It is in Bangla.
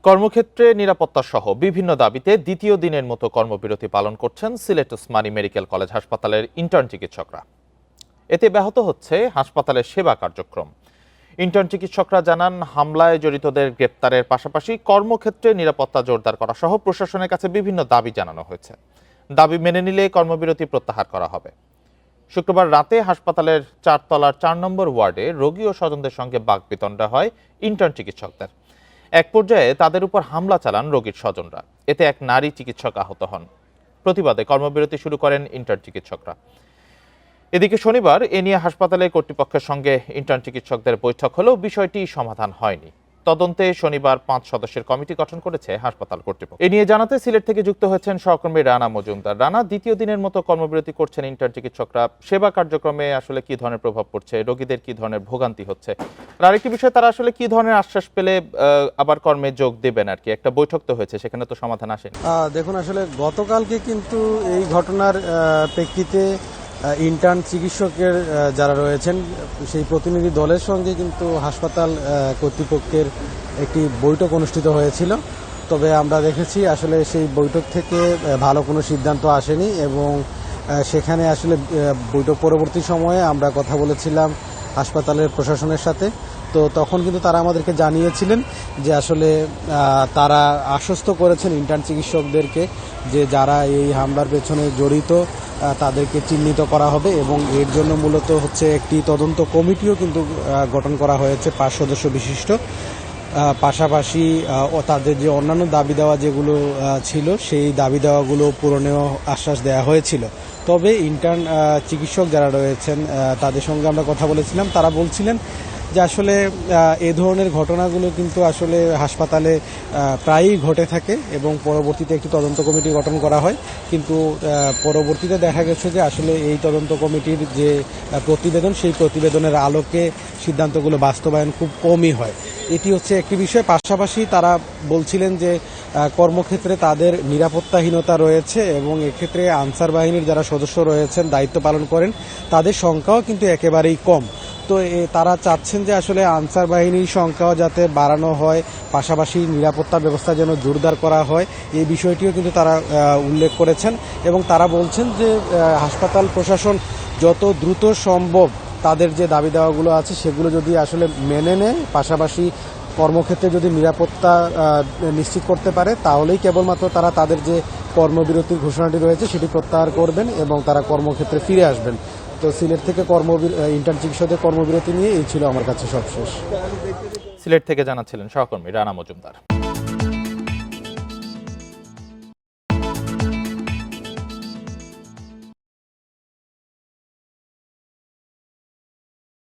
কর্মক্ষেত্রে নিরাপত্তা সহ বিভিন্ন দাবিতে দ্বিতীয় দিনের মতো কর্মবিরতি পালন করছেন সিলেট ওসমানী মেডিকেল কলেজ হাসপাতালের ইন্টার্ন চিকিৎসকরা। এতে ব্যাহত হচ্ছে হাসপাতালের সেবা কার্যক্রম। ইন্টার্ন চিকিৎসকরা জানান, হামলায় জড়িতদের গ্রেপ্তারের পাশাপাশি কর্মক্ষেত্রে নিরাপত্তা জোরদার করা সহ প্রশাসনের কাছে বিভিন্ন দাবি জানানো হয়েছে। দাবি মেনে নিলে কর্মবিরতি প্রত্যাহার করা হবে। শুক্রবার রাতে হাসপাতালের 4 তলার 4 নম্বর ওয়ার্ডে রোগী ও স্বজনদের সঙ্গে বাকবিতণ্ডা হয় ইন্টার্ন চিকিৎসকদের। এক পর্যায়ে তাদের উপর হামলা চালান রোগীর স্বজনরা। এতে এক নারী চিকিৎসক আহত হন। প্রতিবাদে কর্মবিরতি শুরু করেন ইন্টার্ন চিকিৎসকরা। এদিকে শনিবার এ নিয়ে হাসপাতালে কর্তৃপক্ষের সঙ্গে ইন্টার্ন চিকিৎসকদের বৈঠক হলেও বিষয়টি সমাধান হয়নি। তদন্তে শনিবার 5 সদস্যের কমিটি গঠন করেছে হাসপাতাল কর্তৃপক্ষ। এ নিয়ে জানাতে সিলেট থেকে যুক্ত হয়েছেন সহকর্মী রানা মজুমদার। রানা, দ্বিতীয় দিনের মতো কর্মবিরতি করছেন ইন্টার্ন চিকিৎসকরা। সেবা কার্যক্রমে আসলে কি ধরনের প্রভাব পড়ছে, রোগীদের কি ধরনের ভোগান্তি হচ্ছে, আর আরেকটি বিষয়, তারা আসলে কি ধরনের আশ্বাস পেলে আবার কর্মে যোগ দেবেন আর কি? একটা বৈঠক তো হয়েছে, সেখানে তো সমাধান আসেনি। দেখুন, আসলে গতকালকে কিন্তু এই ঘটনার প্রেক্ষিতে ইন্টার্ন চিকিৎসকের যারা রয়েছেন সেই প্রতিনিধি দলের সঙ্গে কিন্তু হাসপাতাল কর্তৃপক্ষের একটি বৈঠক অনুষ্ঠিত হয়েছিল। তবে আমরা দেখেছি আসলে সেই বৈঠক থেকে ভালো কোনো সিদ্ধান্ত আসেনি এবং সেখানে আসলে বৈঠক পরবর্তী সময়ে আমরা কথা বলেছিলাম হাসপাতালের প্রশাসনের সাথে। তো তখন কিন্তু তারা আমাদেরকে জানিয়েছিলেন যে আসলে তারা আশ্বস্ত করেছেন ইন্টার্ন চিকিৎসকদেরকে যে যারা এই হামলার পেছনে জড়িত তাদেরকে চিহ্নিত করা হবে এবং এর জন্য মূলত হচ্ছে একটি তদন্ত কমিটিও কিন্তু গঠন করা হয়েছে 5 সদস্য বিশিষ্ট। পাশাপাশি তাদের যে অন্যান্য দাবি দেওয়া যেগুলো ছিল সেই দাবি দেওয়াগুলো পূরণেও আশ্বাস দেওয়া হয়েছিল। তবে ইন্টার্ন চিকিৎসক যারা রয়েছেন তাদের সঙ্গে আমরা কথা বলেছিলাম, তারা বলছিলেন যে আসলে এ ধরনের ঘটনাগুলো কিন্তু আসলে হাসপাতালে প্রায়ই ঘটে থাকে এবং পরবর্তীতে একটি তদন্ত কমিটি গঠন করা হয়, কিন্তু পরবর্তীতে দেখা গেছে যে আসলে এই তদন্ত কমিটির যে প্রতিবেদন সেই প্রতিবেদনের আলোকে সিদ্ধান্তগুলো বাস্তবায়ন খুব কমই হয়। এটি হচ্ছে একটি বিষয়। পাশাপাশি তারা বলছিলেন যে কর্মক্ষেত্রে তাদের নিরাপত্তাহীনতা রয়েছে এবং এক্ষেত্রে আনসার বাহিনীর যারা সদস্য রয়েছেন, দায়িত্ব পালন করেন, তাদের সংখ্যাও কিন্তু একেবারেই কম। তো তারা চাচ্ছেন যে আসলে আনসার বাহিনীর সংখ্যাও যাতে বাড়ানো হয়, পাশাপাশি নিরাপত্তা ব্যবস্থা যেন জোরদার করা হয়, এই বিষয়টিও কিন্তু তারা উল্লেখ করেছেন এবং তারা বলছেন যে হাসপাতাল প্রশাসন যত দ্রুত সম্ভব তাদের যে দাবি দেওয়াগুলো আছে সেগুলো যদি আসলে মেনে নেয়, পাশাপাশি কর্মক্ষেত্রে যদি নিরাপত্তা নিশ্চিত করতে পারে, তাহলেই কেবলমাত্র তারা তাদের যে কর্মবিরতির ঘোষণাটি রয়েছে সেটি প্রত্যাহার করবেন এবং তারা কর্মক্ষেত্রে ফিরে আসবেন। তো সিলেট থেকে ইন্টার্ন চিকিৎসকদের কর্মবিরতি নিয়ে এই ছিল আমার কাছে সবশেষ। সিলেট থেকে জানাচ্ছিলেন সহকর্মী রানা মজুমদার।